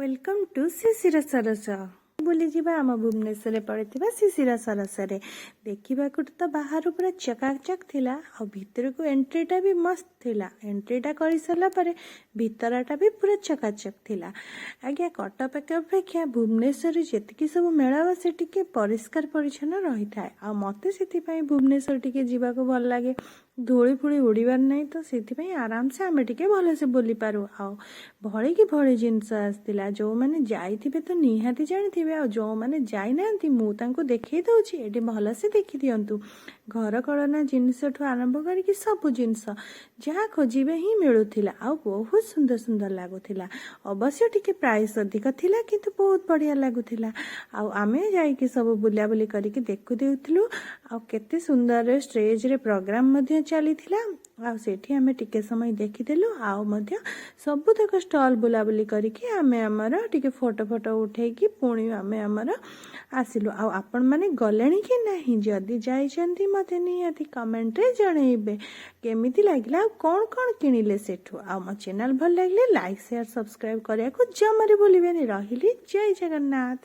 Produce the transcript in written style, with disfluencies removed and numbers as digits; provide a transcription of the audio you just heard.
Welcome to शिशिर सरस बुली जीवा आम भुवनेश्वर पड़े शिशिर सरस देखा तो बाहर पूरा चकाचक थिला आ भितर को एंट्रीटा भी मस्त थिला। एंट्रीटा कर सारा पर भितरटा भी पूरा चकाचक थिला। आज्ञा कटक अपेक्षा भुवनेश्वर जी सब मेला बसे टिके परिष्कार परिच्छन्न रही थाए। आ मते से भुवनेश्वर टिके जीवाको भल लगे। धूली फूली उड़ार ना तो से आराम से आम टे भलसे बुली पारू। आ भले कि भले जिनस आसला जो मैंने जाइए तो निहाती जानी जो मैंने जाइना मुझे देखई दूची ये भलसे देखी दिंतु। घर कड़ना जिनस आरंभ करके सब जिनस जहाँ खोजे ही मिलूला आ बहुत सुंदर सुंदर लगुला। अवश्य टिके प्राइस अधिक थिला किंतु बहुत बढ़िया लगुला। आमे जाइए सब बुला बुली करके देखु देउथलु। आ केते सुंदर स्टेज रे प्रोग्राम मध्य चली सेठी आमे टिके समय देखीदेलु। सबुतक स्टॉल बुलाबुली करके आमे आमर टिके फोटो फोटो उठेकी पुणी आमे आमर आसिलु। आपण माने गलेनी कि नहीं जदि जाइछंती मते निहाती कमेंट रे जणैबे केमिति लागिला कौन कौन किनिले सेठु। आ मो चैनल भल लागिले लाइक शेयर सब्सक्राइब करिया को जमारे भूलिबेनी। रहिली जय जगन्नाथ।